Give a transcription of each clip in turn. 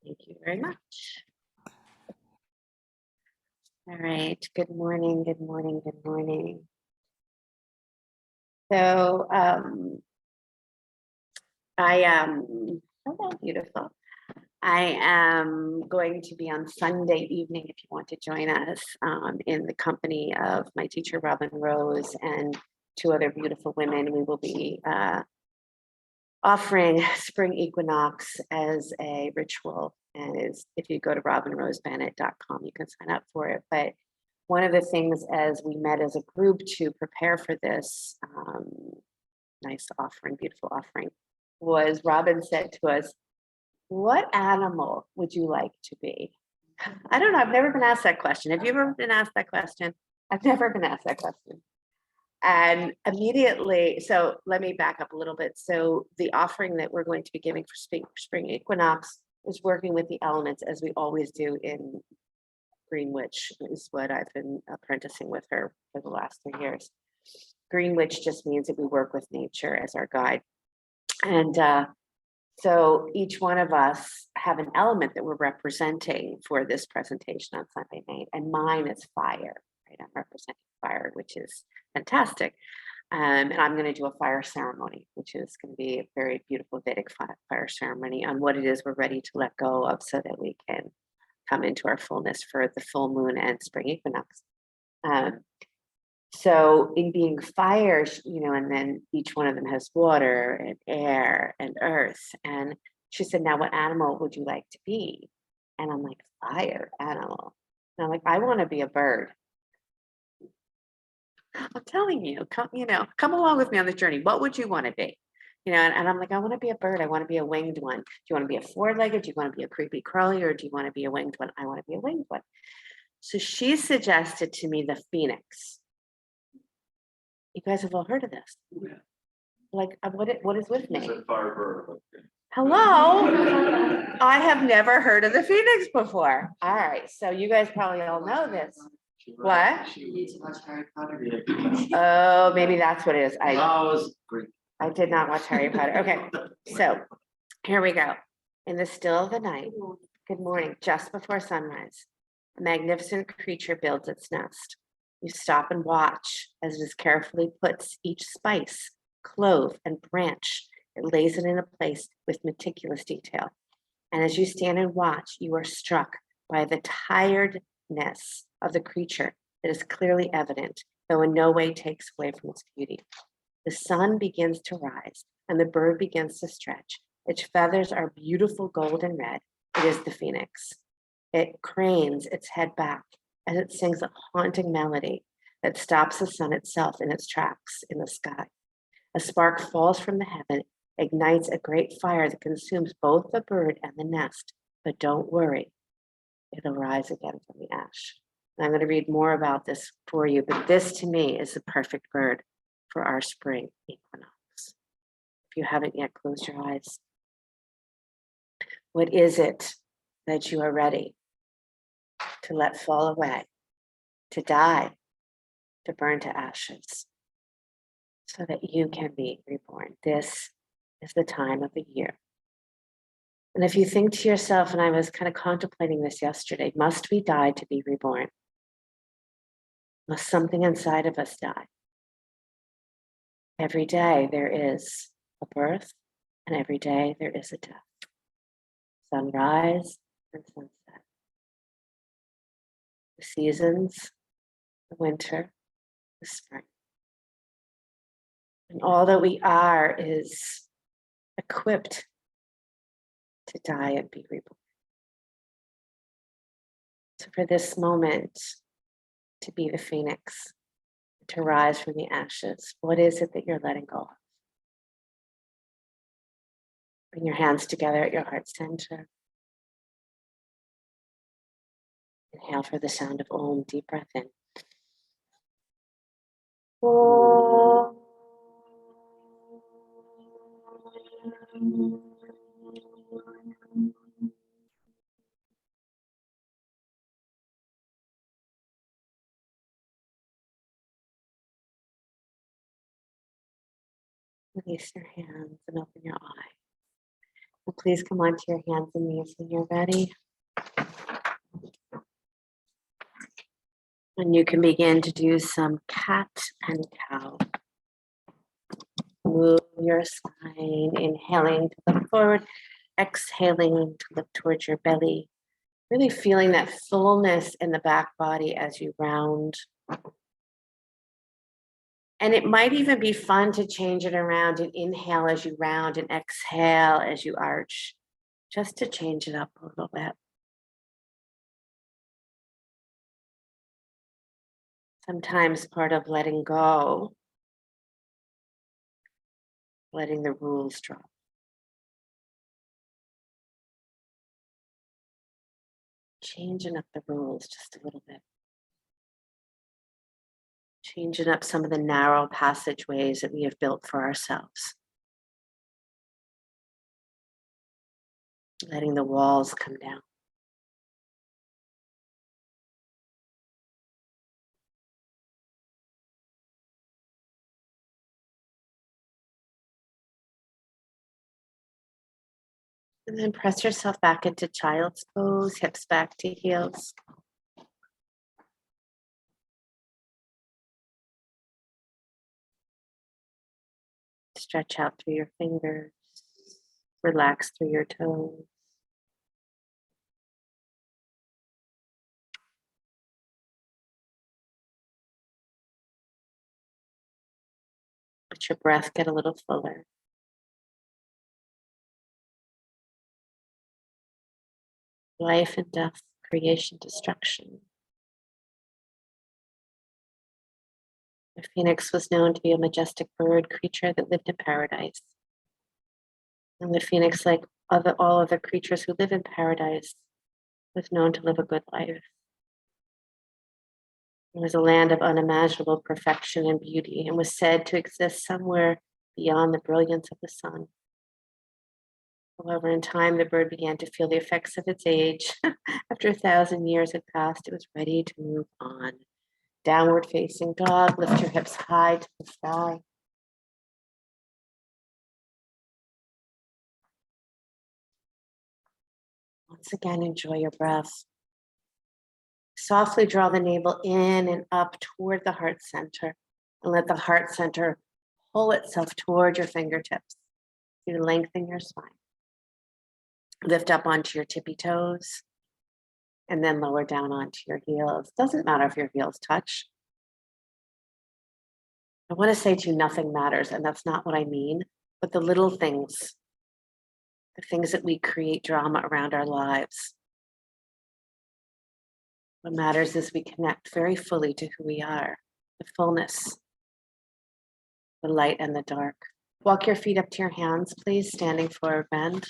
Thank you very much. All right. Good morning. Good morning. Good morning. So hello, beautiful. I am going to be on Sunday evening if you want to join us in the company of my teacher, Robin Rose, and two other beautiful women. We will be offering spring equinox as a ritual. And if you go to robinrosebennett.com, you can sign up for it. But one of the things as we met as a group to prepare for this nice offering, beautiful offering, was Robin said to us, "What animal would you like to be?" I don't know. I've never been asked that question. Have you ever been asked that question? I've never been asked that question. And immediately, so let me back up a little bit. So the offering that we're going to be giving for spring equinox is working with the elements as we always do in Green Witch, is what I've been apprenticing with her for the last 3 years. Green Witch just means that we work with nature as our guide. And so each one of us have an element that we're representing for this presentation on Sunday night. And mine is fire, right? I'm representing fire, which is fantastic. And I'm going to do a fire ceremony, which is going to be a very beautiful Vedic fire ceremony on what it is we're ready to let go of so that we can come into our fullness for the full moon and spring equinox. So in being fire, and then each one of them has water and air and earth. And she said, "Now what animal would you like to be?" And I'm like, "Fire animal." And I'm like, "I want to be a bird." I'm telling you, come along with me on this journey. What would you want to be? And I'm like, "I want to be a bird. I want to be a winged one." Do you want to be a four-legged? Do you want to be a creepy crawly? Or do you want to be a winged one? I want to be a winged one. So she suggested to me the phoenix. You guys have all heard of this. Yeah. Like, what is with me? Firebird. Hello. I have never heard of the phoenix before. All right. So you guys probably all know this. What? You need to watch Harry Potter. Oh, maybe that's what it is. Great. I did not watch Harry Potter. Okay. So here we go. In the still of the night, good morning, just before sunrise, a magnificent creature builds its nest. You stop and watch as it carefully puts each spice, clove, and branch. It lays it in a place with meticulous detail. And as you stand and watch, you are struck by the tiredness of the creature that is clearly evident, though in no way takes away from its beauty. The sun begins to rise, and the bird begins to stretch. Its feathers are beautiful gold and red. It is the phoenix. It cranes its head back as it sings a haunting melody that stops the sun itself in its tracks in the sky. A spark falls from the heaven, ignites a great fire that consumes both the bird and the nest. But don't worry, it'll rise again from the ash. And I'm going to read more about this for you, but this to me is the perfect bird for our spring equinox. If you haven't yet closed your eyes, what is it that you are ready to let fall away, to die, to burn to ashes, so that you can be reborn? This is the time of the year. And if you think to yourself, and I was kind of contemplating this yesterday, must we die to be reborn? Must something inside of us die? Every day there is a birth, and every day there is a death. Sunrise and sunset. The seasons, the winter, the spring. And all that we are is equipped to die and be reborn. So for this moment, to be the phoenix, to rise from the ashes, what is it that you're letting go of? Bring your hands together at your heart center. Inhale for the sound of Om, deep breath in. Om. Release your hands and open your eye. So please come onto your hands and knees when you're ready. And you can begin to do some cat and cow. Move your spine, inhaling to look forward, exhaling to look towards your belly. Really feeling that fullness in the back body as you round. And it might even be fun to change it around and inhale as you round and exhale as you arch, just to change it up a little bit. Sometimes part of letting go, letting the rules drop. Changing up the rules just a little bit. Changing up some of the narrow passageways that we have built for ourselves. Letting the walls come down. And then press yourself back into child's pose, hips back to heels. Stretch out through your fingers. Relax through your toes. Let your breath get a little fuller. Life and death, creation, destruction. The phoenix was known to be a majestic bird creature that lived in paradise. And the phoenix, like all other creatures who live in paradise, was known to live a good life. It was a land of unimaginable perfection and beauty and was said to exist somewhere beyond the brilliance of the sun. However, in time, the bird began to feel the effects of its age. After 1,000 years had passed, it was ready to move on. Downward facing dog, lift your hips high to the sky. Once again, enjoy your breath. Softly draw the navel in and up toward the heart center and let the heart center pull itself toward your fingertips. You lengthen your spine. Lift up onto your tippy toes and then lower down onto your heels. Doesn't matter if your heels touch. I want to say to you, nothing matters, and that's not what I mean, but the little things, the things that we create drama around our lives. What matters is we connect very fully to who we are, the fullness, the light and the dark. Walk your feet up to your hands, please, standing forward bend.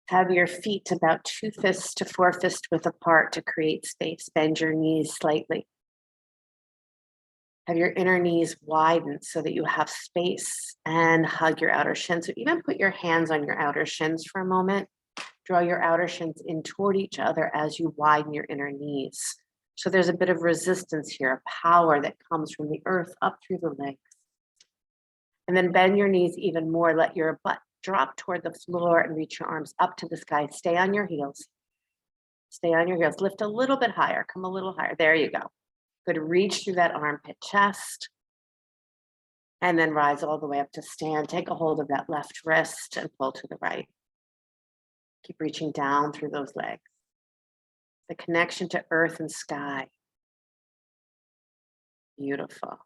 Have your feet about 2 fists to 4 fist width apart to create space. Bend your knees slightly. Have your inner knees widen so that you have space and hug your outer shins. So even put your hands on your outer shins for a moment. Draw your outer shins in toward each other as you widen your inner knees. So there's a bit of resistance here, a power that comes from the earth up through the legs. And then bend your knees even more. Let your butt drop toward the floor and reach your arms up to the sky. Stay on your heels. Stay on your heels. Lift a little bit higher. Come a little higher. There you go. Good. Reach through that armpit chest. And then rise all the way up to stand. Take a hold of that left wrist and pull to the right. Keep reaching down through those legs. The connection to earth and sky. Beautiful.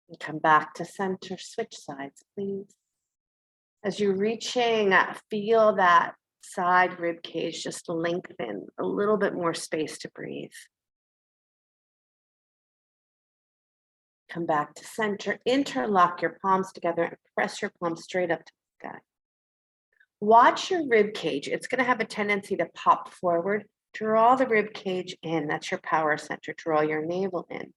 And come back to center. Switch sides, please. As you're reaching, feel that side rib cage just lengthen, a little bit more space to breathe. Come back to center, interlock your palms together and press your palms straight up to the sky. Watch your rib cage. It's going to have a tendency to pop forward. Draw the rib cage in. That's your power center. Draw your navel in.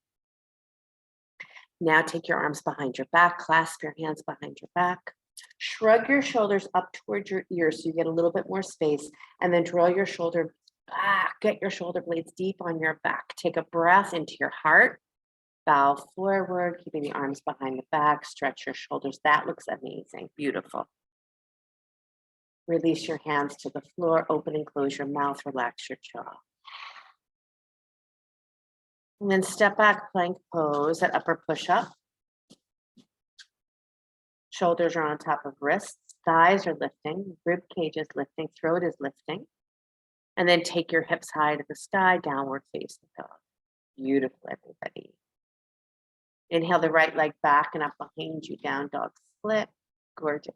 Now take your arms behind your back, clasp your hands behind your back. Shrug your shoulders up towards your ears so you get a little bit more space, and then draw your shoulder back. Get your shoulder blades deep on your back. Take a breath into your heart. Bow forward, keeping the arms behind the back, stretch your shoulders. That looks amazing, beautiful. Release your hands to the floor, open and close your mouth, relax your jaw. And then step back, plank pose, that upper push up. Shoulders are on top of wrists, thighs are lifting, rib cage is lifting, throat is lifting. And then take your hips high to the sky, downward facing dog. Beautiful, everybody. Inhale the right leg back and up behind you, down dog split. Gorgeous.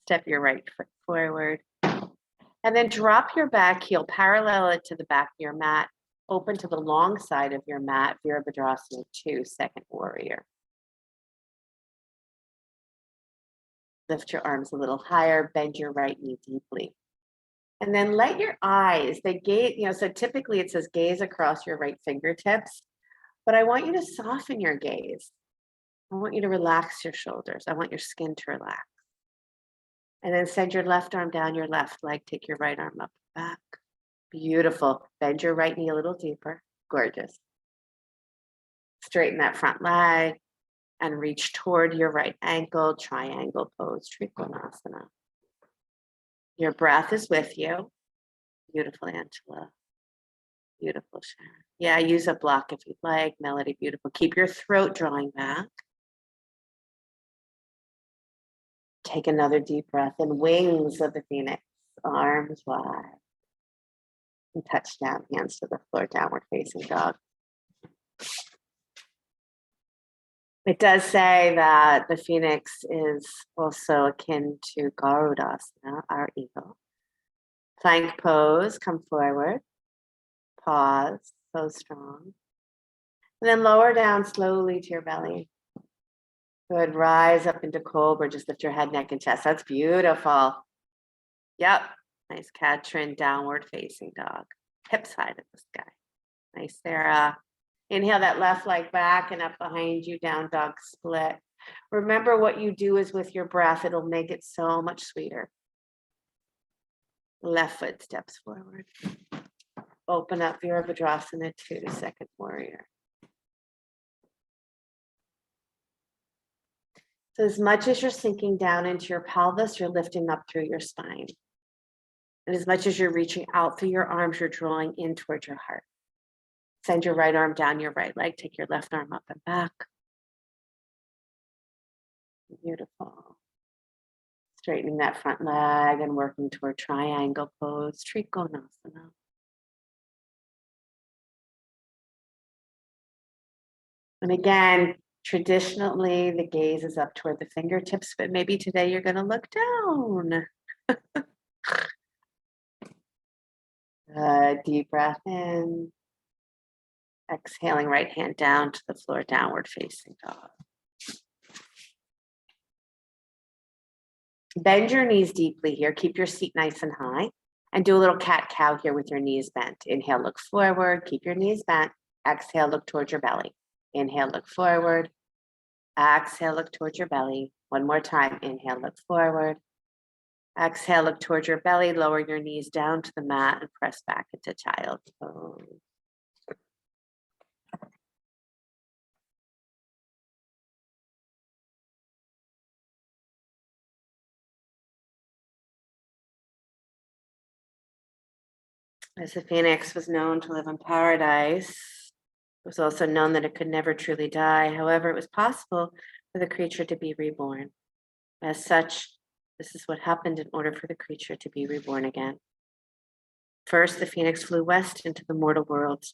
Step your right foot forward. And then drop your back heel, parallel it to the back of your mat. Open to the long side of your mat, Virabhadrasana 2, second warrior. Lift your arms a little higher, bend your right knee deeply. And then let your eyes, they gaze, so typically it says gaze across your right fingertips, but I want you to soften your gaze. I want you to relax your shoulders. I want your skin to relax. And then send your left arm down your left leg, take your right arm up and back. Beautiful. Bend your right knee a little deeper. Gorgeous. Straighten that front leg and reach toward your right ankle, triangle pose, Trikonasana. Your breath is with you. Beautiful, Angela. Beautiful, Sharon. Yeah, use a block if you'd like. Melody, beautiful. Keep your throat drawing back. Take another deep breath in. Wings of the phoenix, arms wide. And touch down, hands to the floor, downward facing dog. It does say that the phoenix is also akin to Garudasana, our eagle. Plank pose, come forward. Pause, so strong. And then lower down slowly to your belly. Good, rise up into cobra, just lift your head, neck, and chest. That's beautiful. Yep, nice Katrin, downward facing dog. Hips high to the sky. Nice, Sarah. Inhale that left leg back and up behind you, down dog split. Remember what you do is with your breath, it'll make it so much sweeter. Left foot steps forward. Open up Virabhadrasana 2, second warrior. So as much as you're sinking down into your pelvis, you're lifting up through your spine. And as much as you're reaching out through your arms, you're drawing in towards your heart. Send your right arm down your right leg. Take your left arm up and back. Beautiful. Straightening that front leg and working toward triangle pose, Trikonasana. And again, traditionally, the gaze is up toward the fingertips, but maybe today you're going to look down. Deep breath in. Exhaling, right hand down to the floor, downward facing dog. Bend your knees deeply here. Keep your seat nice and high. And do a little cat-cow here with your knees bent. Inhale, look forward. Keep your knees bent. Exhale, look towards your belly. Inhale, look forward. Exhale, look towards your belly. One more time. Inhale, look forward. Exhale, look towards your belly. Lower your knees down to the mat and press back into child's pose. As the phoenix was known to live in paradise, it was also known that it could never truly die. However, it was possible for the creature to be reborn. As such, this is what happened in order for the creature to be reborn again. First, the phoenix flew west into the mortal world.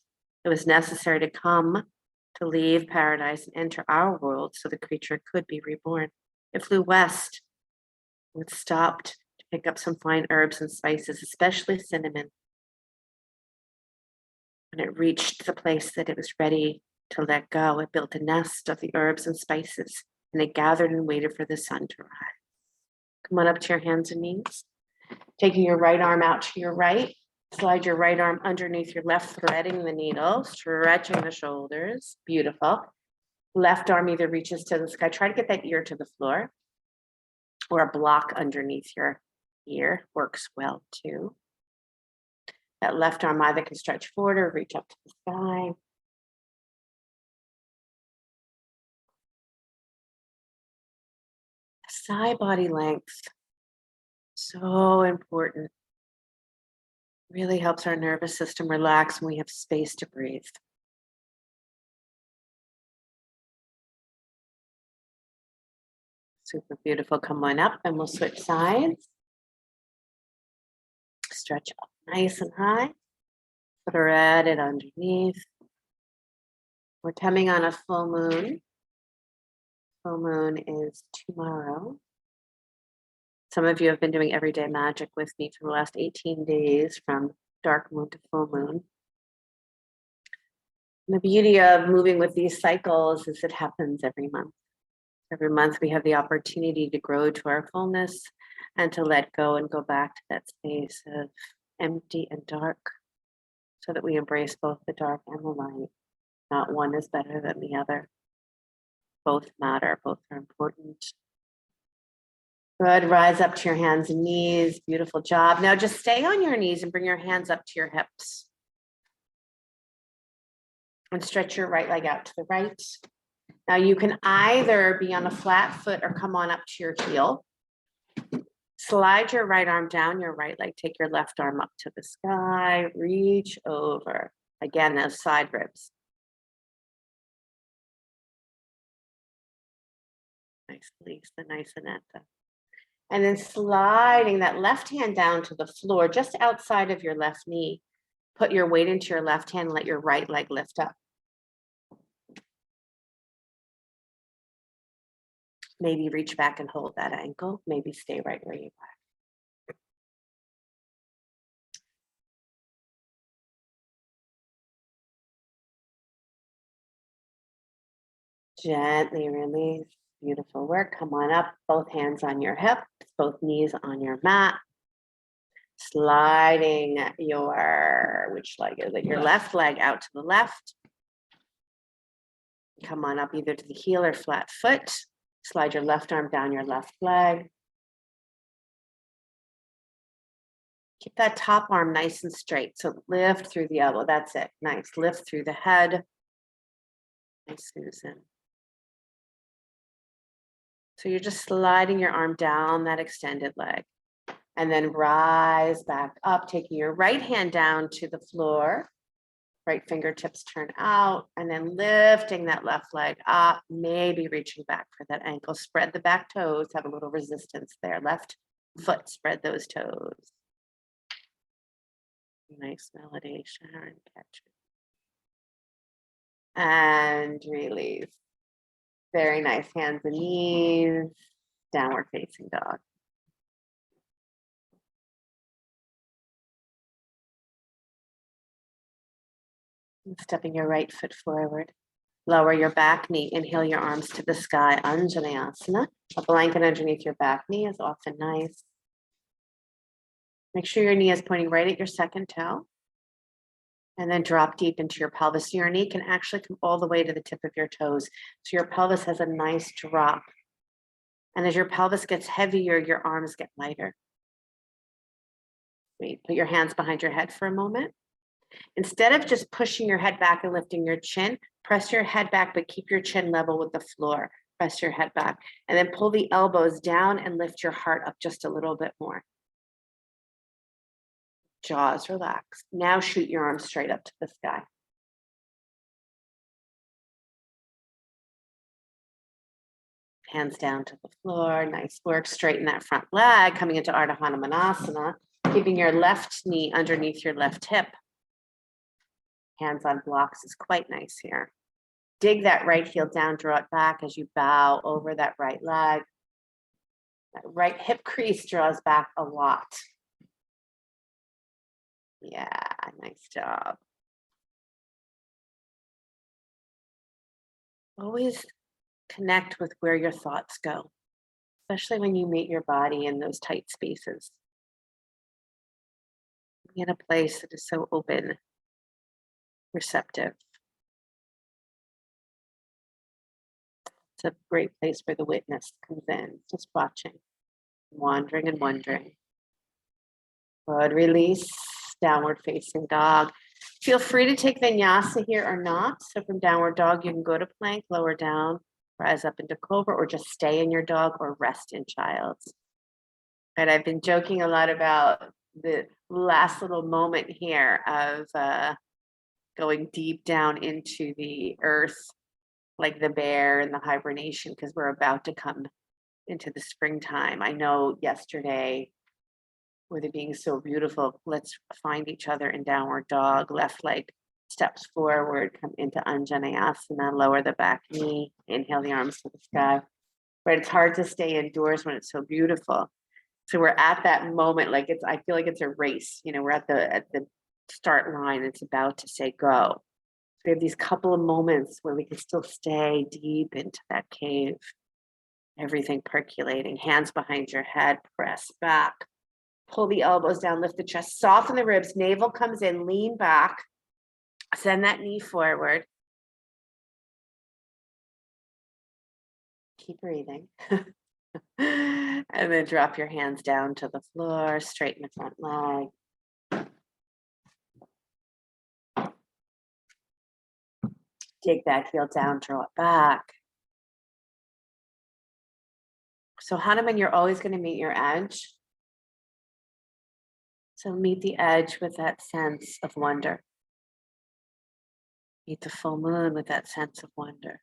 It was necessary to leave paradise and enter our world so the creature could be reborn. It flew west. It stopped to pick up some fine herbs and spices, especially cinnamon. When it reached the place that it was ready to let go, it built a nest of the herbs and spices, and it gathered and waited for the sun to rise. Come on up to your hands and knees. Taking your right arm out to your right, slide your right arm underneath your left, threading the needle, stretching the shoulders. Beautiful. Left arm either reaches to the sky. Try to get that ear to the floor, or a block underneath your ear works well too. That left arm either can stretch forward or reach up to the sky. Side body length. So important. Really helps our nervous system relax when we have space to breathe. Super beautiful. Come on up and we'll switch sides. Stretch up nice and high. Thread it underneath. We're coming on a full moon. Full moon is tomorrow. Some of you have been doing everyday magic with me for the last 18 days from dark moon to full moon. And the beauty of moving with these cycles is it happens every month. Every month we have the opportunity to grow to our fullness and to let go and go back to that space of empty and dark so that we embrace both the dark and the light. Not one is better than the other. Both matter, both are important. Good, rise up to your hands and knees, beautiful job. Now just stay on your knees and bring your hands up to your hips. And stretch your right leg out to the right. Now you can either be on a flat foot or come on up to your heel. Slide your right arm down your right leg, take your left arm up to the sky, reach over. Again, those side ribs. Nice Lisa, nice Aneta. And then sliding that left hand down to the floor, just outside of your left knee. Put your weight into your left hand, let your right leg lift up. Maybe reach back and hold that ankle. Maybe stay right where you are. Gently release. Beautiful work. Come on up. Both hands on your hips, both knees on your mat. Sliding your, which leg is it? Your left leg out to the left. Come on up either to the heel or flat foot. Slide your left arm down your left leg. Keep that top arm nice and straight. So lift through the elbow. That's it. Nice. Lift through the head. Nice, Susan. So you're just sliding your arm down that extended leg. And then rise back up, taking your right hand down to the floor. Right fingertips turn out, and then lifting that left leg up, maybe reaching back for that ankle. Spread the back toes, have a little resistance there. Left foot, spread those toes. Nice melody, Sharon, catch it. And release. Very nice, hands and knees, downward facing dog. Stepping your right foot forward. Lower your back knee. Inhale your arms to the sky. Anjaneyasana. A blanket underneath your back knee is often nice. Make sure your knee is pointing right at your second toe. And then drop deep into your pelvis. So your knee can actually come all the way to the tip of your toes. So your pelvis has a nice drop. And as your pelvis gets heavier, your arms get lighter. Wait, put your hands behind your head for a moment. Instead of just pushing your head back and lifting your chin, press your head back, but keep your chin level with the floor. Press your head back and then pull the elbows down and lift your heart up just a little bit more. Jaws relaxed. Now shoot your arms straight up to the sky. Hands down to the floor. Nice work. Straighten that front leg, coming into Ardha Hanumanasana, keeping your left knee underneath your left hip. Hands on blocks is quite nice here. Dig that right heel down, draw it back as you bow over that right leg. That right hip crease draws back a lot. Yeah, nice job. Always connect with where your thoughts go, especially when you meet your body in those tight spaces. Be in a place that is so open, receptive. It's a great place where the witness comes in, just watching, wandering and wondering. Good, release, downward facing dog. Feel free to take vinyasa here or not. So from downward dog, you can go to plank, lower down, rise up into cobra, or just stay in your dog, or rest in child's. And I've been joking a lot about the last little moment here of going deep down into the earth, like the bear and the hibernation, because we're about to come into the springtime. I know yesterday, with it being so beautiful, let's find each other in downward dog, left leg steps forward, come into Anjaneyasana, lower the back knee, inhale the arms to the sky. But it's hard to stay indoors when it's so beautiful. So we're at that moment, like I feel like it's a race, we're at the start line, it's about to say go. So we have these couple of moments where we can still stay deep into that cave, everything percolating, hands behind your head, press back, pull the elbows down, lift the chest, soften the ribs, navel comes in, lean back, send that knee forward. Keep breathing. And then drop your hands down to the floor, straighten the front leg. Take that heel down, draw it back. So Hanuman, you're always going to meet your edge. So meet the edge with that sense of wonder. Meet the full moon with that sense of wonder.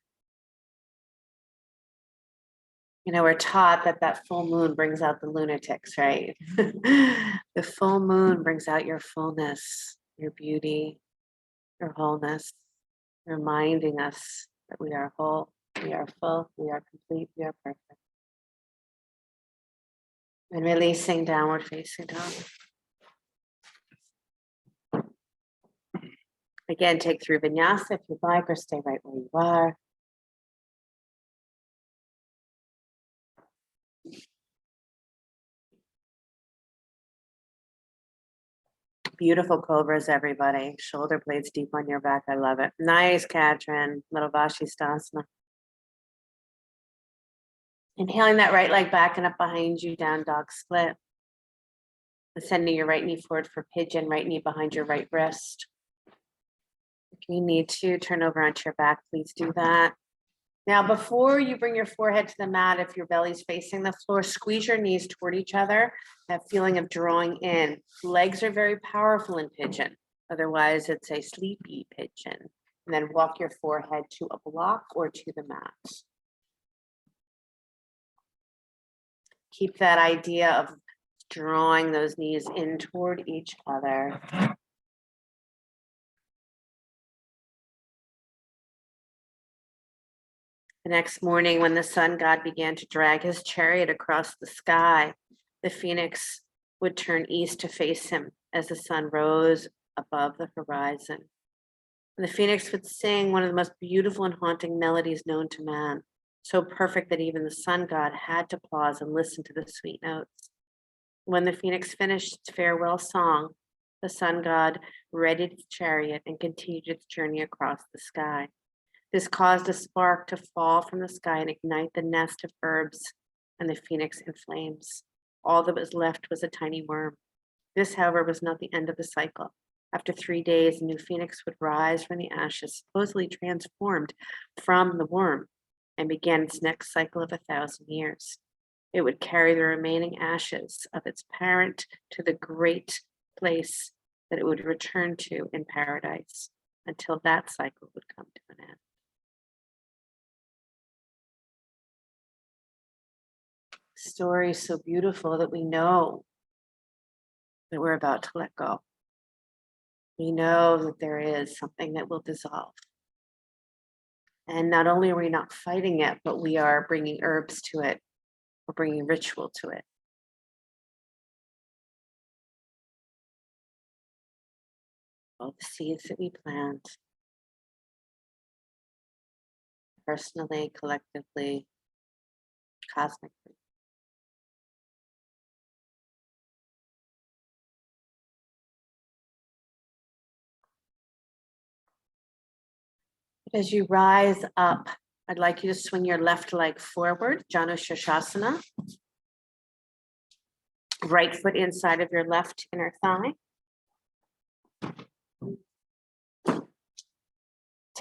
We're taught that full moon brings out the lunatics, right? The full moon brings out your fullness, your beauty, your wholeness, reminding us that we are whole, we are full, we are complete, we are perfect. And releasing downward facing dog. Again, take through vinyasa if you'd like, or stay right where you are. Beautiful cobras, everybody. Shoulder blades deep on your back. I love it. Nice, Katrin. Little Vashisthasana. Inhaling that right leg back and up behind you, down dog split. Sending your right knee forward for pigeon, right knee behind your right wrist. If you need to turn over onto your back, please do that. Now, before you bring your forehead to the mat, if your belly's facing the floor, squeeze your knees toward each other. That feeling of drawing in. Legs are very powerful in pigeon. Otherwise, it's a sleepy pigeon. And then walk your forehead to a block or to the mat. Keep that idea of drawing those knees in toward each other. The next morning, when the sun god began to drag his chariot across the sky, the phoenix would turn east to face him as the sun rose above the horizon. And the phoenix would sing one of the most beautiful and haunting melodies known to man, so perfect that even the sun god had to pause and listen to the sweet notes. When the phoenix finished its farewell song, the sun god readied its chariot and continued its journey across the sky. This caused a spark to fall from the sky and ignite the nest of herbs, and the phoenix in flames. All that was left was a tiny worm. This, however, was not the end of the cycle. After 3 days, a new phoenix would rise from the ashes, supposedly transformed from the worm, and began its next cycle of 1,000 years. It would carry the remaining ashes of its parent to the great place that it would return to in paradise, until that cycle would come to an end. Story so beautiful that we know that we're about to let go. We know that there is something that will dissolve. And not only are we not fighting it, but we are bringing herbs to it. We're bringing ritual to it. All the seeds that we plant, personally, collectively, cosmically. As you rise up, I'd like you to swing your left leg forward, Janu Shirshasana. Right foot inside of your left inner thigh.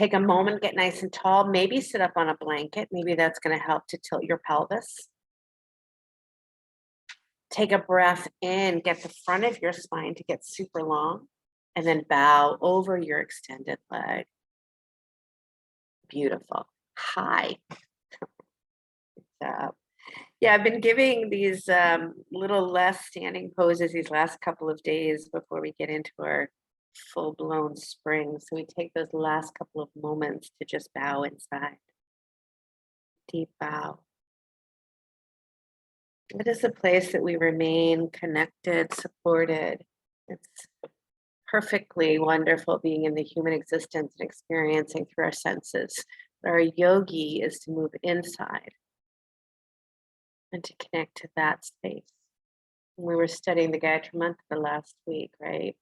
Take a moment, get nice and tall, maybe sit up on a blanket. Maybe that's going to help to tilt your pelvis. Take a breath in, get the front of your spine to get super long, and then bow over your extended leg. Beautiful. Hi. Yeah, I've been giving these little less standing poses these last couple of days before we get into our full-blown spring. So we take those last couple of moments to just bow inside. Deep bow. It is a place that we remain connected, supported. It's perfectly wonderful being in the human existence and experiencing through our senses. But our yogi is to move inside and to connect to that space. We were studying the Gayatri Mantra last week, right?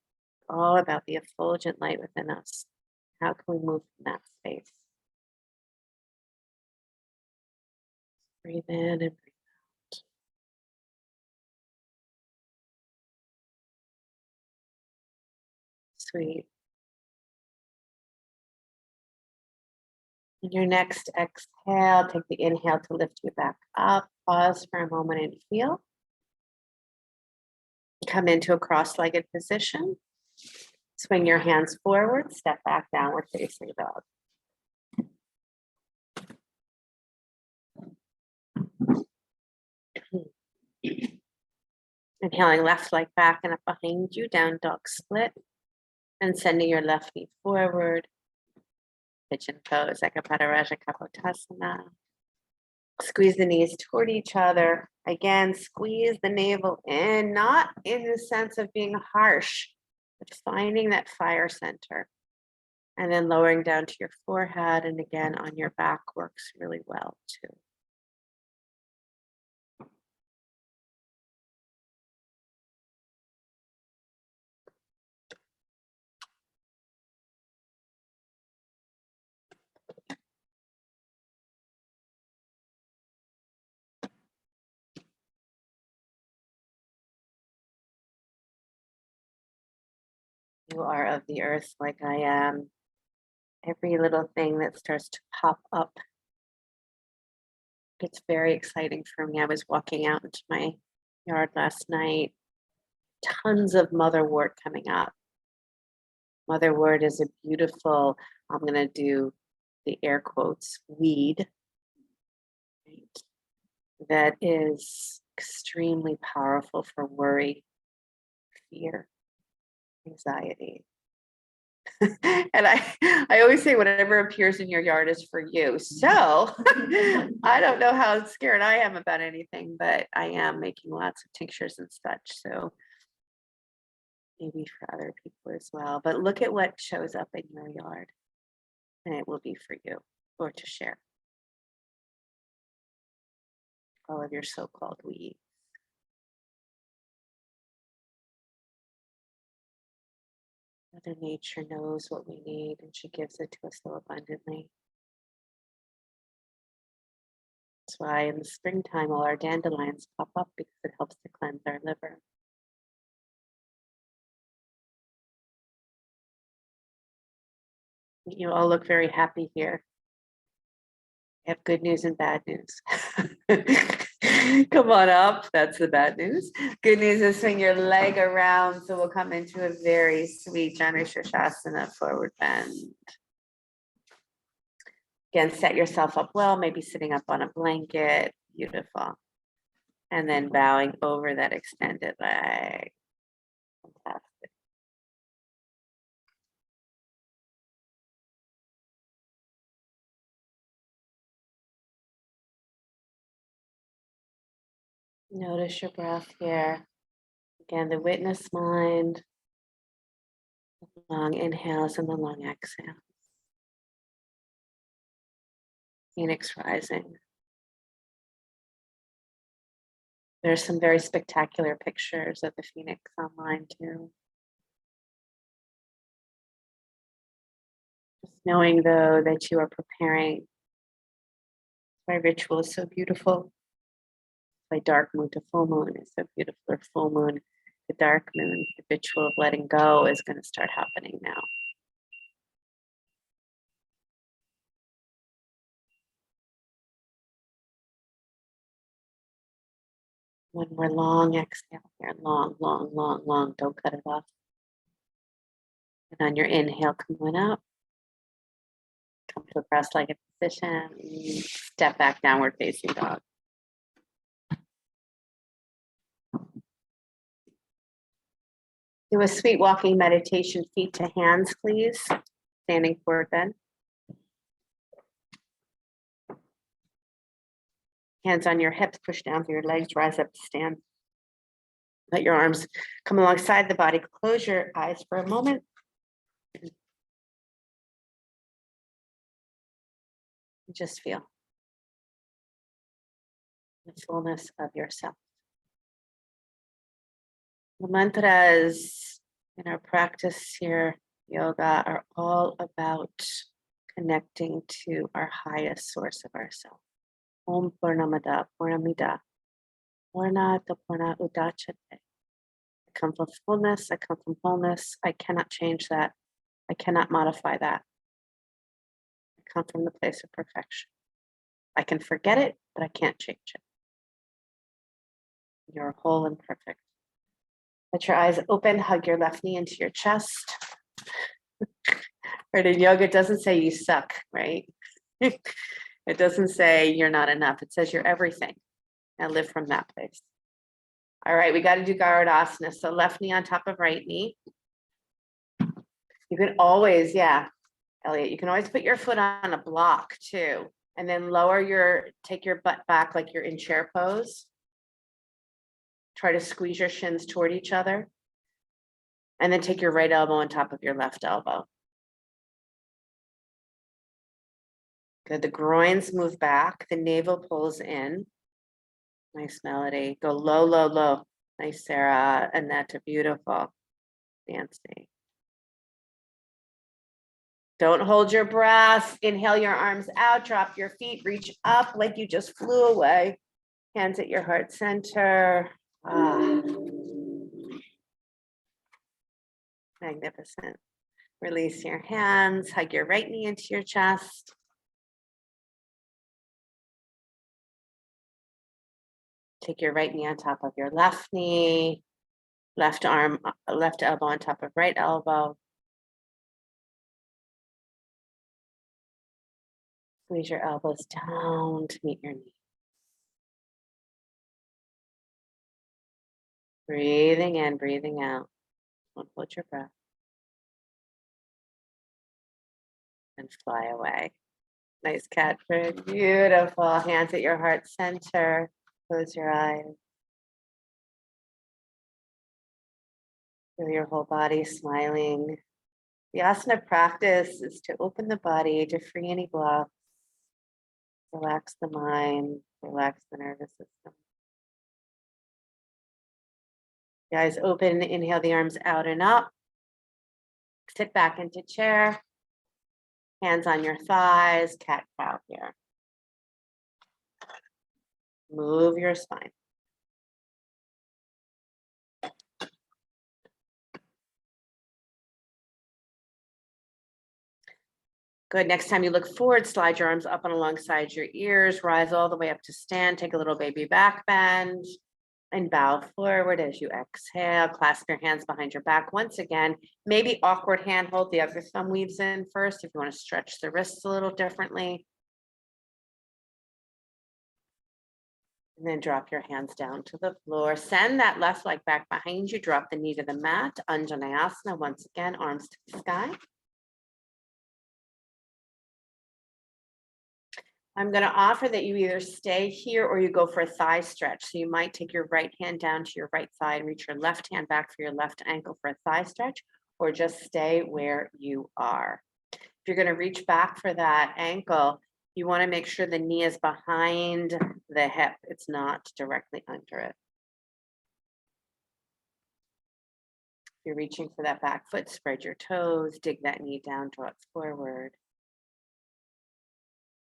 All about the effulgent light within us. How can we move from that space? Breathe in and breathe out. Sweet. In your next exhale, take the inhale to lift you back up. Pause for a moment and feel. Come into a cross-legged position. Swing your hands forward, step back, downward facing dog. Inhaling left leg back and up behind you, down dog split. And sending your left knee forward. Pigeon pose, Ekapada Raja Kapotasana. Squeeze the knees toward each other. Again, squeeze the navel in, not in the sense of being harsh, but finding that fire center. And then lowering down to your forehead, and again on your back works really well too. You are of the earth like I am. Every little thing that starts to pop up, it's very exciting for me. I was walking out into my yard last night. Tons of motherwort coming up. Motherwort is a beautiful, I'm going to do the air quotes, weed, right? That is extremely powerful for worry, fear, anxiety. And I always say whatever appears in your yard is for you. So I don't know how scared I am about anything, but I am making lots of tinctures and such. So maybe for other people as well. But look at what shows up in your yard, and it will be for you or to share. All of your so-called weeds. Mother Nature knows what we need, and she gives it to us so abundantly. That's why in the springtime, all our dandelions pop up, because it helps to cleanse our liver. You all look very happy here. I have good news and bad news. Come on up. That's the bad news. Good news is swing your leg around. So we'll come into a very sweet Janu Shirshasana forward bend. Again, set yourself up well, maybe sitting up on a blanket. Beautiful. And then bowing over that extended leg. Fantastic. Notice your breath here. Again, the witness mind. Long inhales and the long exhales. Phoenix rising. There's some very spectacular pictures of the Phoenix online too. Just knowing though that you are preparing. My ritual is so beautiful. My dark moon to full moon is so beautiful. Or full moon to dark moon. The ritual of letting go is going to start happening now. One more long exhale here. Long, long, long, long. Don't cut it off. And on your inhale, coming up. Come to a cross-legged position. Step back, downward facing dog. Do a sweet walking meditation, feet to hands, please. Standing forward bend. Hands on your hips, push down through your legs, rise up to stand. Let your arms come alongside the body. Close your eyes for a moment. Just feel the fullness of yourself. The mantras in our practice here, yoga, are all about connecting to our highest source of ourself. Om Purnamada Purnamida Purnata Purna Udachate. I come from fullness, I come from wholeness. I cannot change that. I cannot modify that. I come from the place of perfection. I can forget it, but I can't change it. You're whole and perfect. Let your eyes open, hug your left knee into your chest. Right, in yoga, it doesn't say you suck, right? It doesn't say you're not enough. It says you're everything. And live from that place. All right, we got to do Garudasana. So left knee on top of right knee. You can always, yeah, Elliot, you can always put your foot on a block too. And then take your butt back like you're in chair pose. Try to squeeze your shins toward each other. And then take your right elbow on top of your left elbow. Good, the groins move back, the navel pulls in. Nice melody. Go low, low, low. Nice, Sarah. And that's beautiful. Nancy. Don't hold your breath. Inhale your arms out, drop your feet, reach up like you just flew away. Hands at your heart center. Ah. Magnificent. Release your hands, hug your right knee into your chest. Take your right knee on top of your left knee, left arm, left elbow on top of right elbow. Squeeze your elbows down to meet your knees. Breathing in, breathing out. Don't hold your breath. And fly away. Nice cat bird. Beautiful. Hands at your heart center. Close your eyes. Feel your whole body smiling. The asana practice is to open the body, to free any blocks, relax the mind, relax the nervous system. The eyes open, inhale the arms out and up. Sit back into chair. Hands on your thighs, cat cow here. Move your spine. Good. Next time you look forward, slide your arms up and alongside your ears, rise all the way up to stand, take a little baby back bend, and bow forward as you exhale. Clasp your hands behind your back once again. Maybe awkward hand hold, the other thumb weaves in first if you want to stretch the wrists a little differently. And then drop your hands down to the floor. Send that left leg back behind you. Drop the knee to the mat. Anjaneyasana. Once again, arms to the sky. I'm going to offer that you either stay here or you go for a thigh stretch. So you might take your right hand down to your right thigh and reach your left hand back for your left ankle for a thigh stretch, or just stay where you are. If you're going to reach back for that ankle, you want to make sure the knee is behind the hip. It's not directly under it. If you're reaching for that back foot, spread your toes, dig that knee down, draw it forward.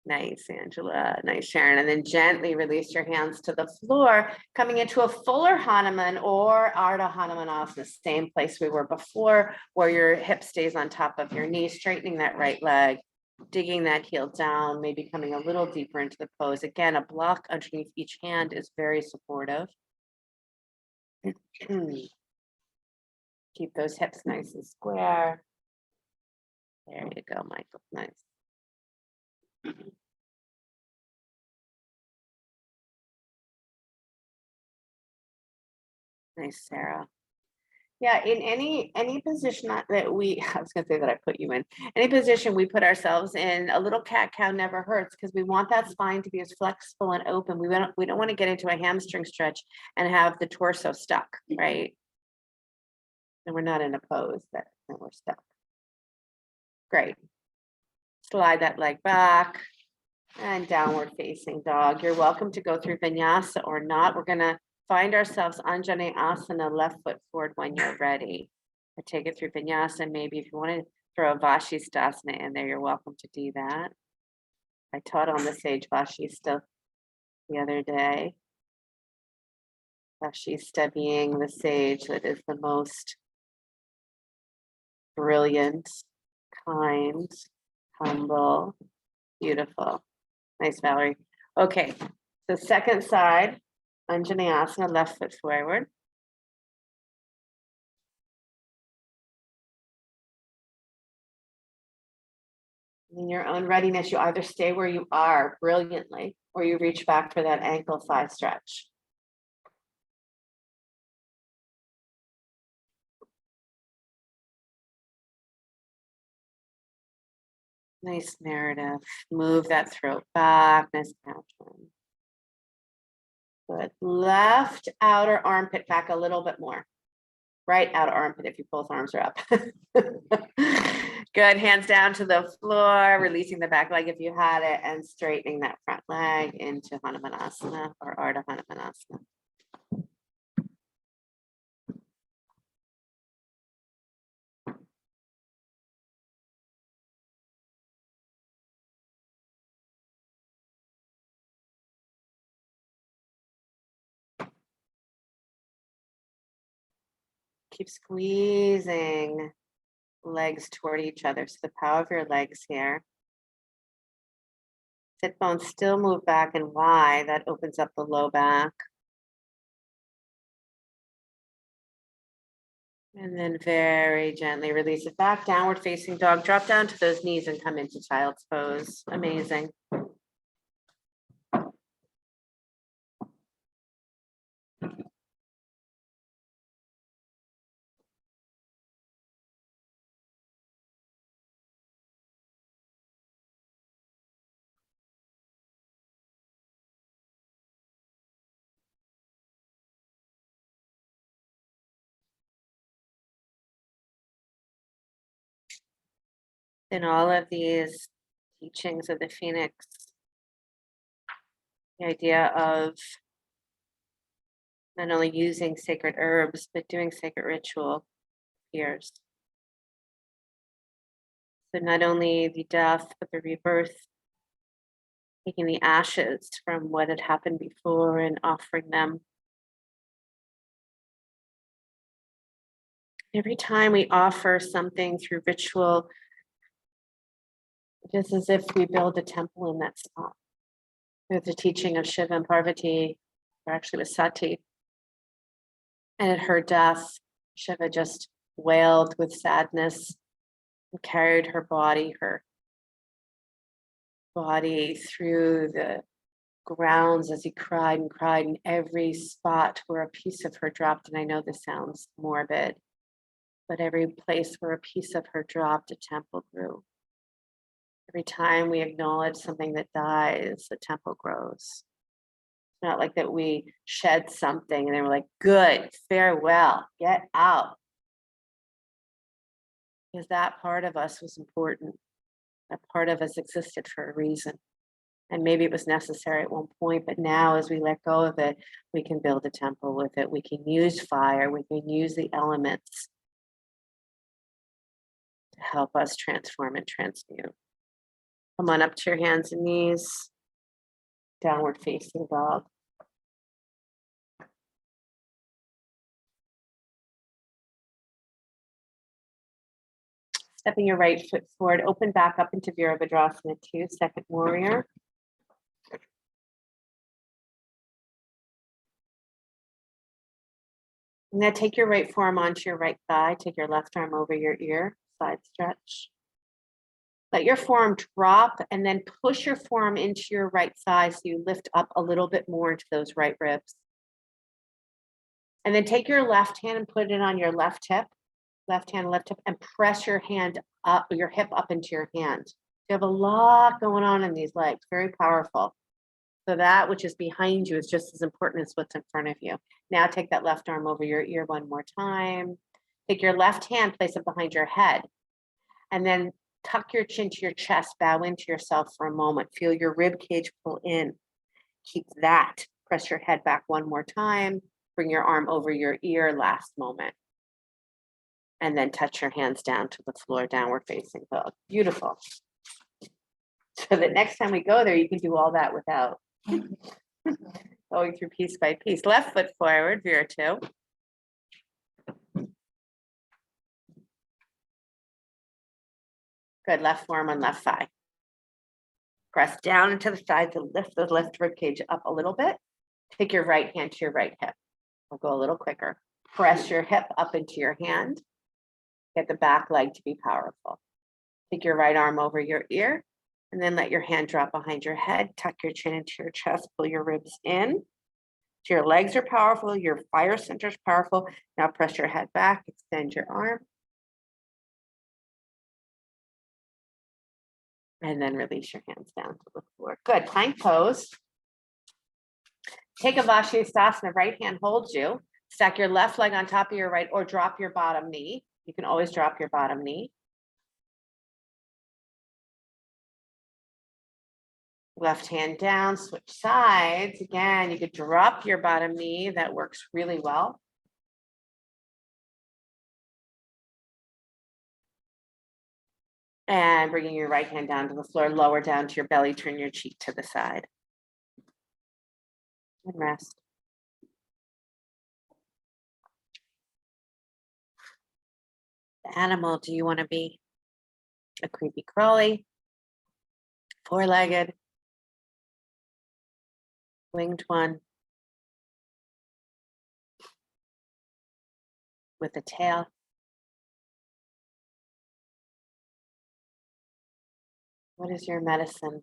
Nice, Angela. Nice, Sharon. And then gently release your hands to the floor, coming into a fuller Hanuman or Ardha Hanumanasana, same place we were before, where your hip stays on top of your knee, straightening that right leg, digging that heel down, maybe coming a little deeper into the pose. Again, a block underneath each hand is very supportive. Keep those hips nice and square. There you go, Michael. Nice. Nice, Sarah. Yeah, in any position that we, I was gonna say that I put you in, any position we put ourselves in, a little cat cow never hurts because we want that spine to be as flexible and open. We don't want to get into a hamstring stretch and have the torso stuck, right? And we're not in a pose that we're stuck. Great. Slide that leg back and downward facing dog. You're welcome to go through vinyasa or not. We're gonna find ourselves Anjane Asana, left foot forward when you're ready. Or take it through vinyasa. Maybe if you want to throw a Vashisthasana in there, you're welcome to do that. I taught on the sage Vashista the other day. Vashista being the sage that is the most brilliant, kind, humble, beautiful. Nice, Valerie. Okay, so second side, Anjaneyasana, left foot forward. In your own readiness, you either stay where you are brilliantly, or you reach back for that ankle thigh stretch. Nice, Meredith. Move that throat back. Nice pattern. Good. Left outer armpit back a little bit more. Right outer armpit if you both arms are up. Good. Hands down to the floor, releasing the back leg if you had it, and straightening that front leg into Hanumanasana or Ardha Hanumanasana. Keep squeezing legs toward each other. So the power of your legs here. Sit bones still move back and wide. That opens up the low back. And then very gently release it back, downward facing dog. Drop down to those knees and come into child's pose. Amazing. In all of these teachings of the Phoenix, the idea of not only using sacred herbs, but doing sacred ritual appears. So not only the death, but the rebirth, taking the ashes from what had happened before and offering them. Every time we offer something through ritual, just as if we build a temple in that spot. There's the teaching of Shiva and Parvati, or actually with Sati. And at her death, Shiva just wailed with sadness and carried her body through the grounds as he cried and cried, in every spot where a piece of her dropped. And I know this sounds morbid, but every place where a piece of her dropped, a temple grew. Every time we acknowledge something that dies, the temple grows. It's not like that we shed something and then we're like, good, farewell, get out. Because that part of us was important. That part of us existed for a reason. And maybe it was necessary at one point, but now as we let go of it, we can build a temple with it. We can use fire, we can use the elements to help us transform and transmute. Come on up to your hands and knees, downward facing dog. Stepping your right foot forward, open back up into Virabhadrasana 2, second warrior. Now take your right forearm onto your right thigh, take your left arm over your ear, side stretch. Let your forearm drop and then push your forearm into your right thigh so you lift up a little bit more into those right ribs. And then take your left hand and put it on your left hip, left hand, left hip, and press your hand up, your hip up into your hand. You have a lot going on in these legs, very powerful. So that which is behind you is just as important as what's in front of you. Now take that left arm over your ear one more time. Take your left hand, place it behind your head, and then tuck your chin to your chest, bow into yourself for a moment. Feel your rib cage pull in. Keep that. Press your head back one more time. Bring your arm over your ear, last moment. And then touch your hands down to the floor, downward facing dog. Beautiful. So that next time we go there, you can do all that without going through piece by piece. Left foot forward, veer two. Good, left forearm on left thigh. Press down into the side to lift the left rib cage up a little bit. Take your right hand to your right hip. We'll go a little quicker. Press your hip up into your hand. Get the back leg to be powerful. Take your right arm over your ear, and then let your hand drop behind your head. Tuck your chin into your chest, pull your ribs in. So your legs are powerful, your fire center is powerful. Now press your head back, extend your arm. And then release your hands down to the floor. Good, plank pose. Take a Vashisthasana, right hand holds you. Stack your left leg on top of your right, or drop your bottom knee. You can always drop your bottom knee. Left hand down, switch sides. Again, you could drop your bottom knee. That works really well. And bringing your right hand down to the floor, lower down to your belly, turn your cheek to the side. And rest. The animal, do you want to be a creepy crawly, four-legged, winged one, with a tail? What is your medicine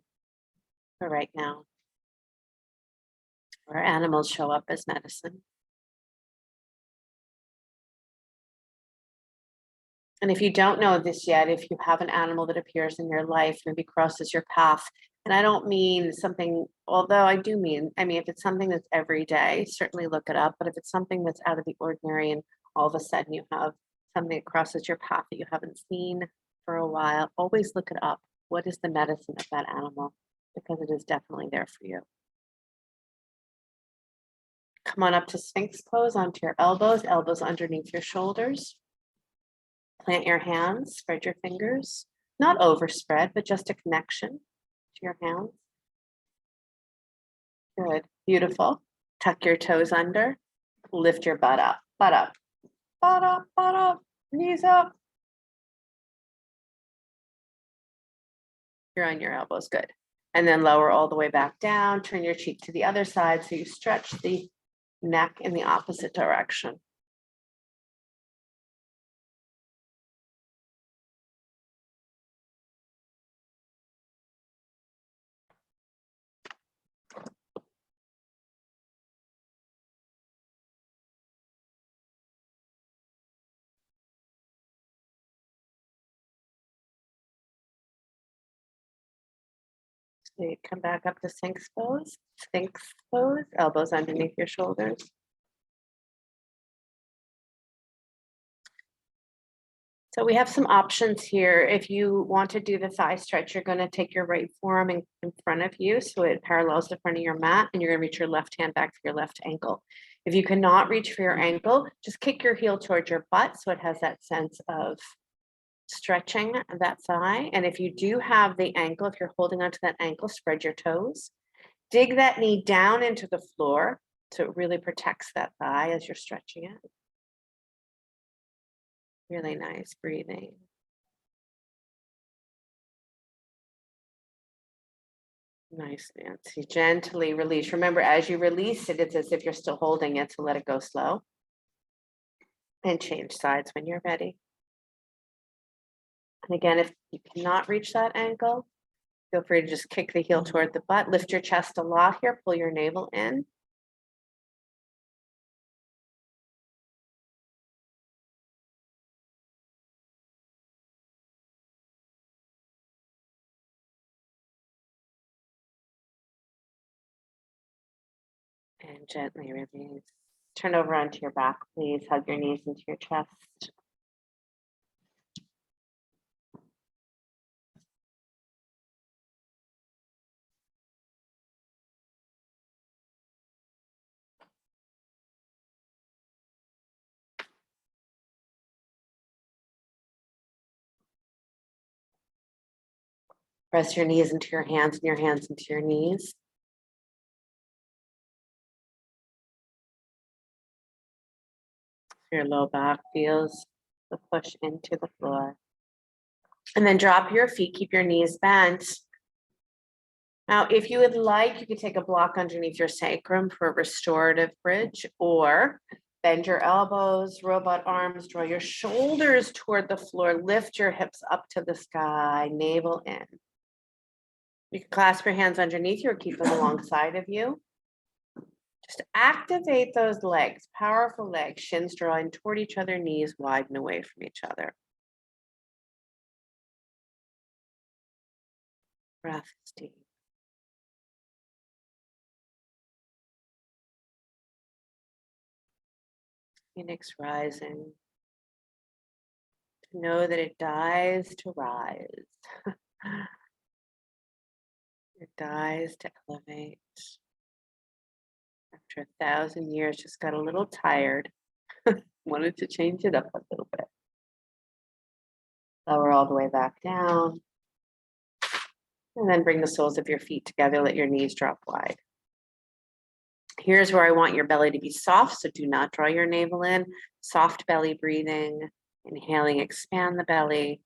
for right now? Or animals show up as medicine? And if you don't know this yet, if you have an animal that appears in your life, maybe crosses your path, and I don't mean something, although I do mean, if it's something that's every day, certainly look it up. But if it's something that's out of the ordinary and all of a sudden you have something that crosses your path that you haven't seen for a while, always look it up. What is the medicine of that animal? Because it is definitely there for you. Come on up to Sphinx pose onto your elbows, elbows underneath your shoulders. Plant your hands, spread your fingers, not overspread, but just a connection to your hands. Good, beautiful. Tuck your toes under, lift your butt up, butt up, butt up, butt up, knees up. You're on your elbows, good. And then lower all the way back down, turn your cheek to the other side so you stretch the neck in the opposite direction. So you come back up to Sphinx pose, elbows underneath your shoulders. So we have some options here. If you want to do the thigh stretch, you're going to take your right forearm in front of you so it parallels the front of your mat, and you're going to reach your left hand back for your left ankle. If you cannot reach for your ankle, just kick your heel towards your butt so it has that sense of stretching that thigh. And if you do have the ankle, if you're holding onto that ankle, spread your toes. Dig that knee down into the floor so it really protects that thigh as you're stretching it. Really nice breathing. Nice, Nancy. Gently release. Remember, as you release it, it's as if you're still holding it, so let it go slow. And change sides when you're ready. And again, if you cannot reach that ankle, feel free to just kick the heel toward the butt, lift your chest a lot here, pull your navel in. And gently release. Turn over onto your back, please. Hug your knees into your chest. Press your knees into your hands and your hands into your knees. Your low back feels the push into the floor. And then drop your feet, keep your knees bent. Now, if you would like, you could take a block underneath your sacrum for a restorative bridge, or bend your elbows, robot arms, draw your shoulders toward the floor, lift your hips up to the sky, navel in. You can clasp your hands underneath you or keep them alongside of you. Just activate those legs, powerful legs, shins drawing toward each other, knees wide and away from each other. Breath deep. Phoenix rising. To know that it dies to rise. It dies to elevate. After 1,000 years, just got a little tired. Wanted to change it up a little bit. Lower all the way back down. And then bring the soles of your feet together. Let your knees drop wide. Here's where I want your belly to be soft, so do not draw your navel in. Soft belly breathing. Inhaling, expand the belly.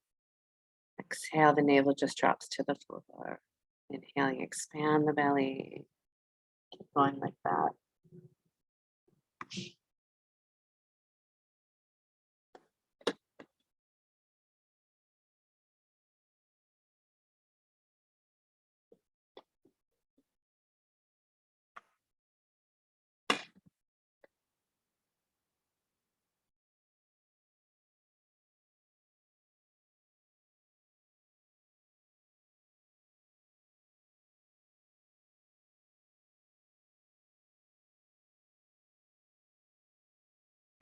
Exhale, the navel just drops to the floor. Inhaling, expand the belly. Keep going like that.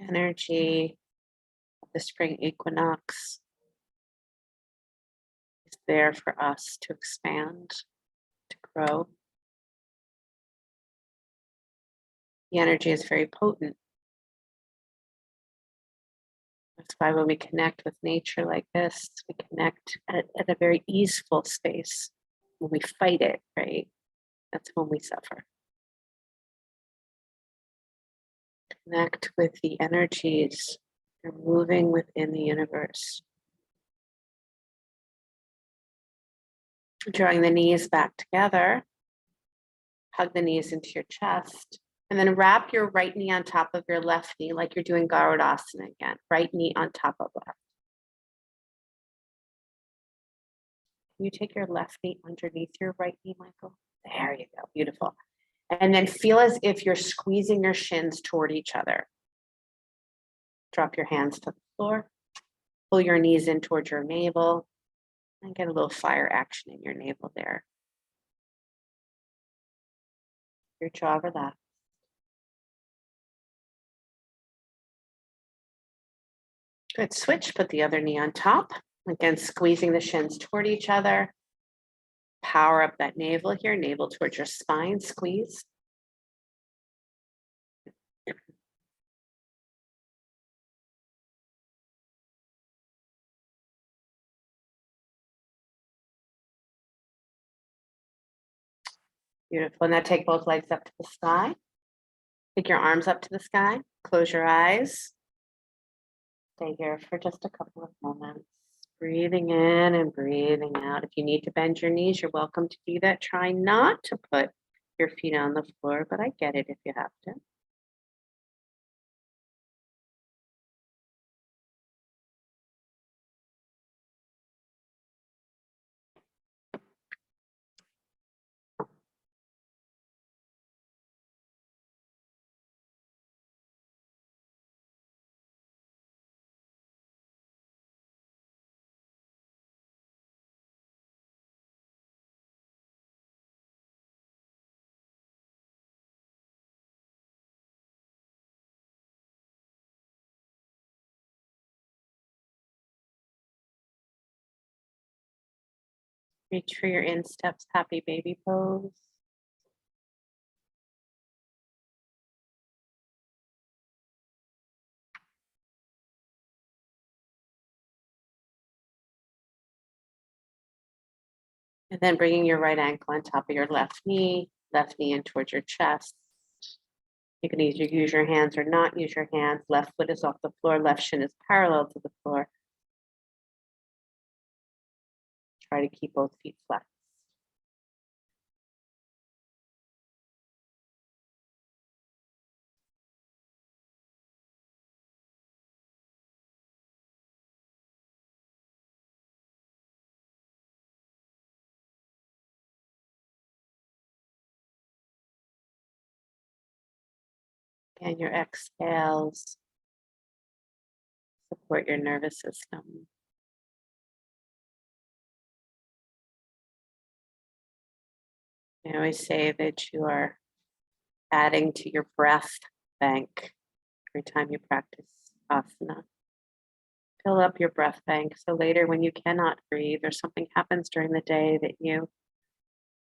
Energy of the spring equinox is there for us to expand, to grow. The energy is very potent. That's why when we connect with nature like this, we connect at a very easeful space. When we fight it, right? That's when we suffer. Connect with the energies that are moving within the universe. Drawing the knees back together. Hug the knees into your chest. And then wrap your right knee on top of your left knee like you're doing Garudasana again. Right knee on top of left. Can you take your left knee underneath your right knee, Michael? There you go. Beautiful. And then feel as if you're squeezing your shins toward each other. Drop your hands to the floor. Pull your knees in towards your navel. And get a little fire action in your navel there. Your jaw relaxed. Good, switch, put the other knee on top. Again, squeezing the shins toward each other. Power up that navel here, navel towards your spine, squeeze. Beautiful, now take both legs up to the sky. Take your arms up to the sky, close your eyes. Stay here for just a couple of moments. Breathing in and breathing out. If you need to bend your knees, you're welcome to do that. Try not to put your feet on the floor, but I get it if you have to. Reach for your insteps, happy baby pose. And then bringing your right ankle on top of your left knee in towards your chest. You can either use your hands or not use your hands. Left foot is off the floor, left shin is parallel to the floor. Try to keep both feet flat. And your exhales support your nervous system. I always say that you are adding to your breath bank every time you practice asana. Fill up your breath bank so later when you cannot breathe or something happens during the day that you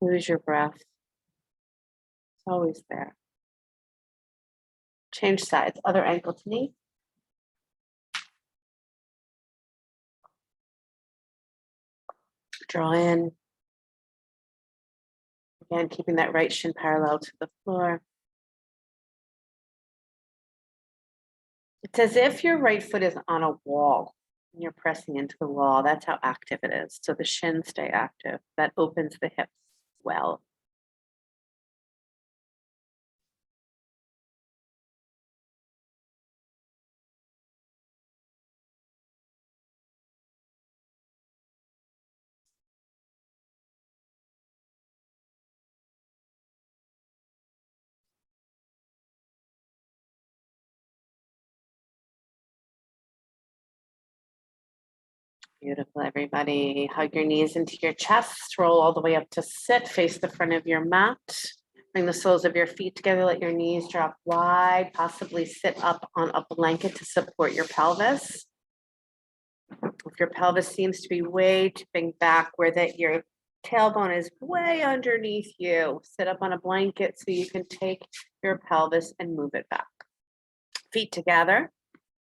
lose your breath, it's always there. Change sides, other ankle to knee. Draw in. Again, keeping that right shin parallel to the floor. It's as if your right foot is on a wall and you're pressing into the wall. That's how active it is. So the shins stay active. That opens the hips well. Beautiful, everybody. Hug your knees into your chest. Roll all the way up to sit. Face the front of your mat. Bring the soles of your feet together. Let your knees drop wide. Possibly sit up on a blanket to support your pelvis. If your pelvis seems to be way tipping back where that your tailbone is way underneath you, sit up on a blanket so you can take your pelvis and move it back. Feet together.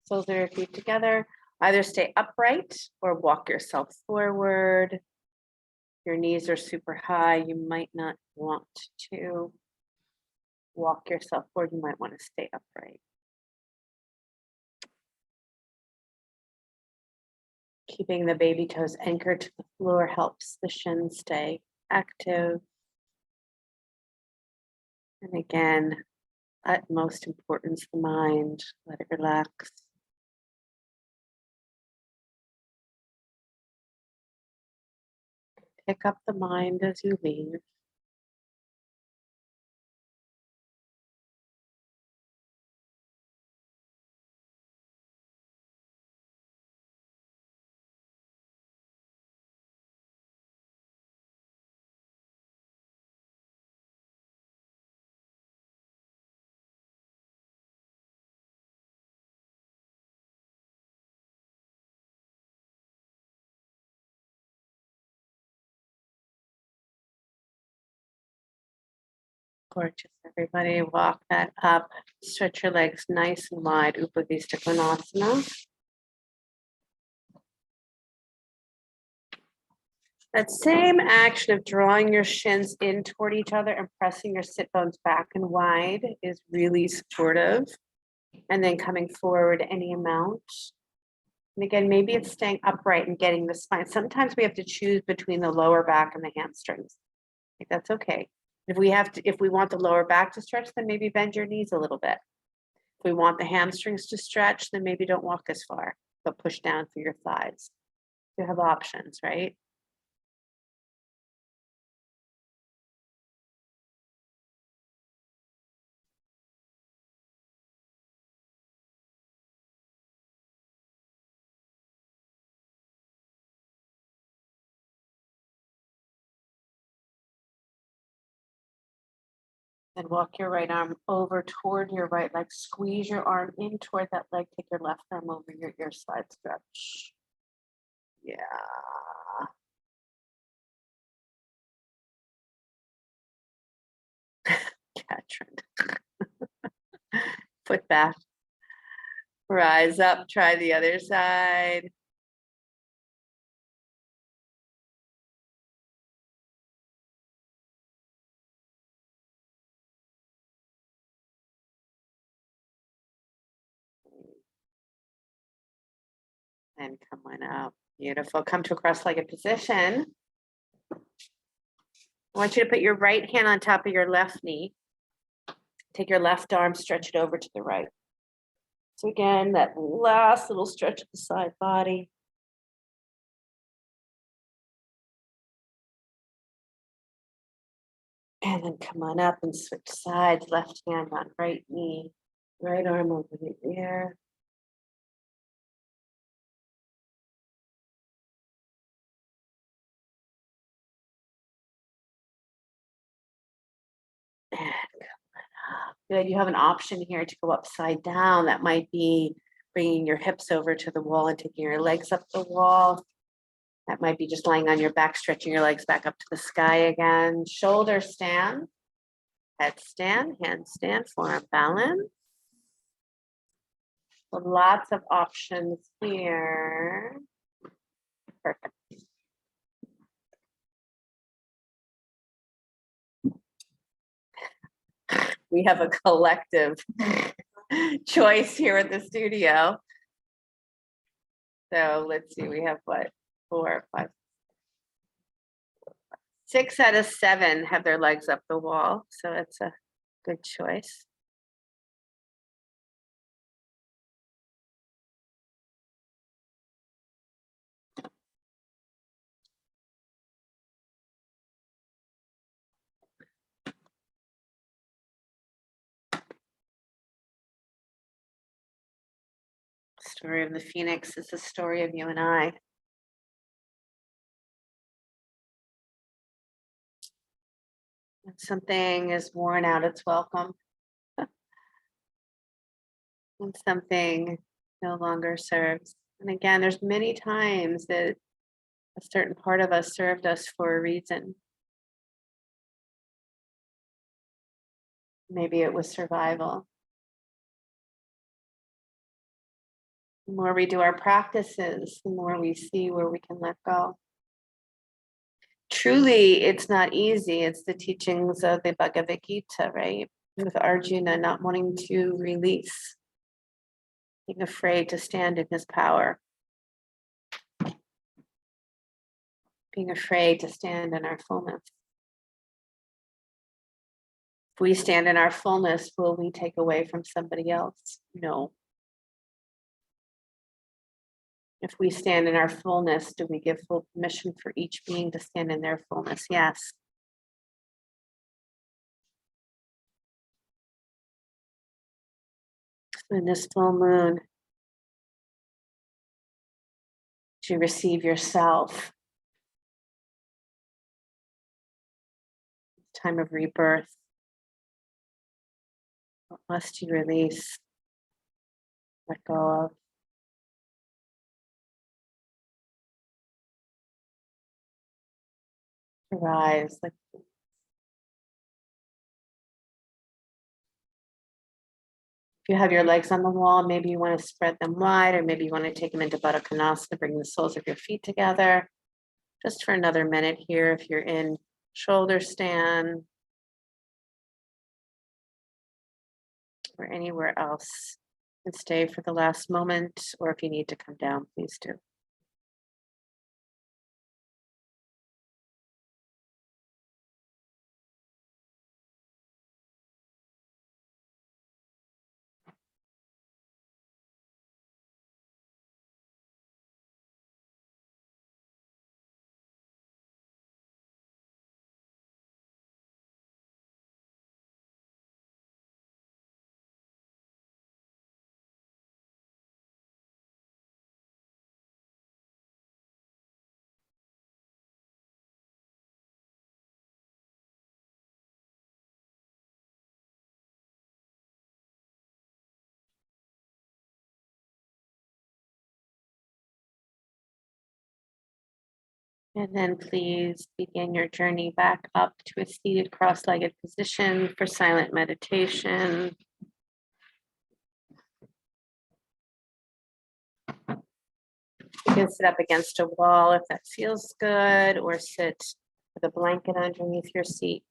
Soles of your feet together. Either stay upright or walk yourself forward. Your knees are super high. You might not want to walk yourself forward. You might want to stay upright. Keeping the baby toes anchored to the floor helps the shins stay active. And again, utmost importance, the mind, let it relax. Pick up the mind as you leave. Gorgeous, everybody. Walk that up. Stretch your legs nice and wide. Upavista Konasana. That same action of drawing your shins in toward each other and pressing your sit bones back and wide is really supportive. And then coming forward any amount. And again, maybe it's staying upright and getting the spine. Sometimes we have to choose between the lower back and the hamstrings. Like that's okay. If we want the lower back to stretch, then maybe bend your knees a little bit. If we want the hamstrings to stretch, then maybe don't walk as far, but push down through your thighs. You have options, right? Then walk your right arm over toward your right leg. Squeeze your arm in toward that leg. Take your left arm over your ear side stretch. Yeah. Katrin. Foot back. Rise up, try the other side. And come on up. Beautiful. Come to a cross-legged position. I want you to put your right hand on top of your left knee. Take your left arm, stretch it over to the right. So again, that last little stretch of the side body. And then come on up and switch sides, left hand on right knee, right arm over the ear. And come on up. Good, you have an option here to go upside down. That might be bringing your hips over to the wall and taking your legs up the wall. That might be just lying on your back, stretching your legs back up to the sky again. Shoulder stand, headstand, handstand, forearm balance. So lots of options here. Perfect. We have a collective choice here at the studio. So let's see, we have what, 4, 5, 6 out of 7 have their legs up the wall. So it's a good choice. Story of the Phoenix is the story of you and I. When something is worn out, it's welcome. When something no longer serves. And again, there's many times that a certain part of us served us for a reason. Maybe it was survival. The more we do our practices, the more we see where we can let go. Truly, it's not easy. It's the teachings of the Bhagavad Gita, right? With Arjuna not wanting to release, being afraid to stand in his power, being afraid to stand in our fullness. If we stand in our fullness, will we take away from somebody else? No. If we stand in our fullness, do we give full permission for each being to stand in their fullness? Yes. So in this full moon, to receive yourself, time of rebirth. What must you release? Let go of. Rise. Like if you have your legs on the wall, maybe you want to spread them wide, or maybe you want to take them into Baddha Konasana, bring the soles of your feet together. Just for another minute here, if you're in shoulder stand or anywhere else, and stay for the last moment, or if you need to come down, please do. And then please begin your journey back up to a seated cross-legged position for silent meditation. You can sit up against a wall if that feels good, or sit with a blanket underneath your seat.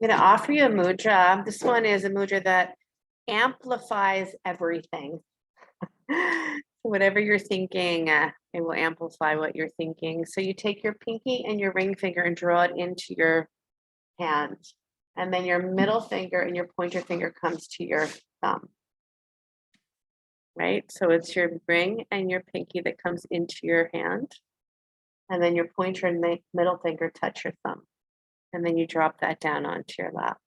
I'm going to offer you a mudra. This one is a mudra that amplifies everything. Whatever you're thinking, it will amplify what you're thinking. So you take your pinky and your ring finger and draw it into your hand. And then your middle finger and your pointer finger comes to your thumb. Right? So it's your ring and your pinky that comes into your hand. And then your pointer and middle finger touch your thumb. And then you drop that down onto your lap.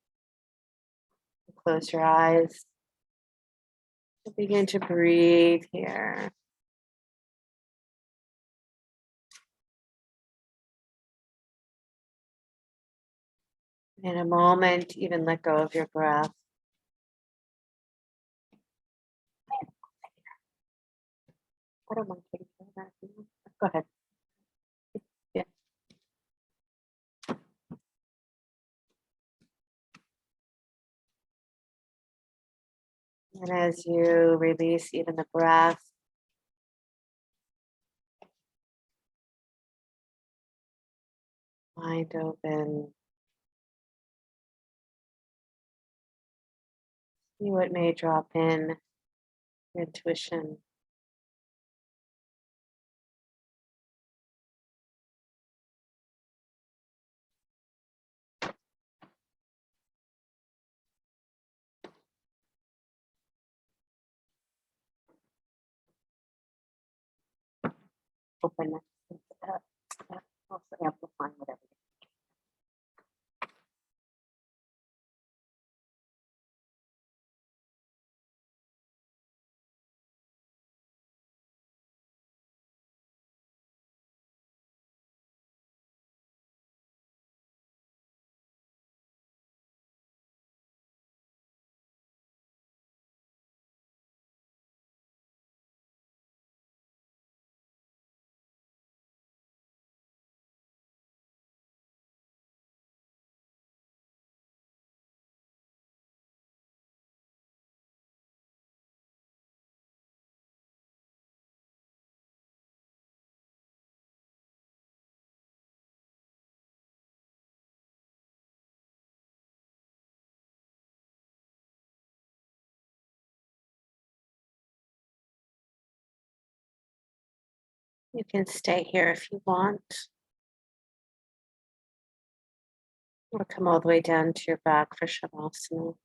Close your eyes. Begin to breathe here. In a moment, even let go of your breath. I don't mind taking care of that. Go ahead. Yeah. And as you release even the breath, mind open. See what may drop in, your intuition. Openness. Also amplifying whatever. You can stay here if you want. Or come all the way down to your back for Shavasana.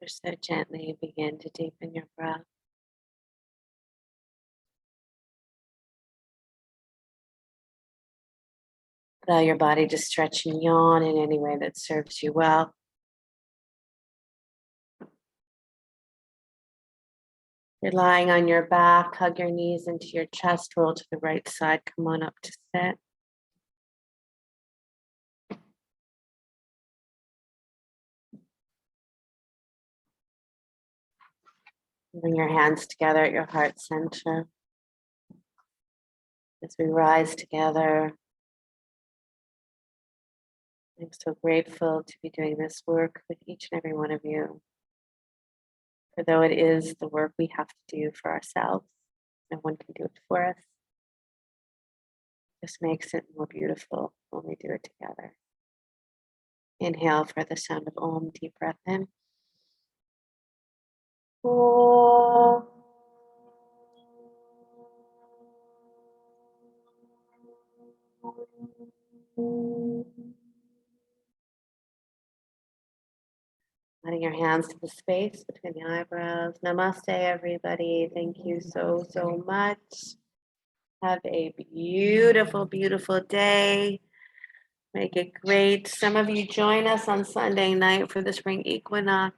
So gently begin to deepen your breath. Allow your body to stretch and yawn in any way that serves you well. You're lying on your back, hug your knees into your chest, roll to the right side, come on up to sit. Bring your hands together at your heart center. As we rise together, I'm so grateful to be doing this work with each and every one of you. For though it is the work we have to do for ourselves, no one can do it for us. Just makes it more beautiful when we do it together. Inhale for the sound of Om, deep breath in. Om. Letting your hands to the space between the eyebrows. Namaste, everybody. Thank you so, so much. Have a beautiful, beautiful day. Make it great. Some of you join us on Sunday night for the spring equinox.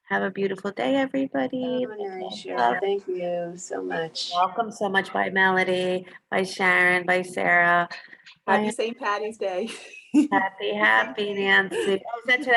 Have a beautiful day, everybody. Oh, nice, Sheryl. Thank you so much. Welcome so much. Bye, Melody. Bye, Sharon. Bye, Sarah. Happy Bye. St. Patty's Day. Happy, Nancy. Oh, is that today?